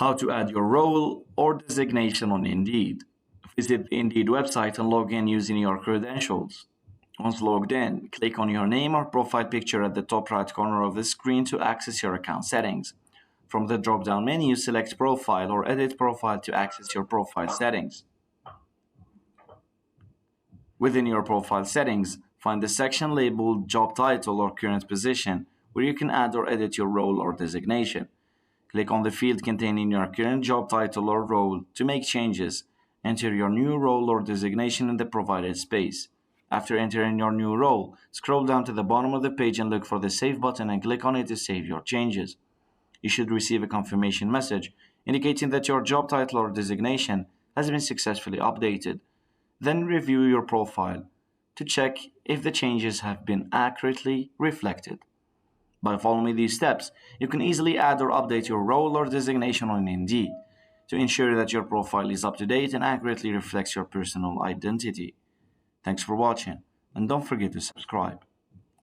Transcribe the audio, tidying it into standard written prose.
How to add your role or designation on Indeed. Visit the Indeed website and log in using your credentials. Once logged in, click on your name or profile picture at the top right corner of the screen to access your account settings. From the drop-down menu, select Profile or Edit Profile to access your profile settings. Within your profile settings, find the section labeled Job Title or Current Position, where you can add or edit your role or designation. Click on the field containing your current job title or role to make changes. Enter your new role or designation in the provided space. After entering your new role, scroll down to the bottom of the page and look for the Save button and click on it to save your changes. You should receive a confirmation message indicating that your job title or designation has been successfully updated. Then review your profile to check if the changes have been accurately reflected. By following these steps, you can easily add or update your role or designation on Indeed to ensure that your profile is up to date and accurately reflects your personal identity. Thanks for watching, and don't forget to subscribe.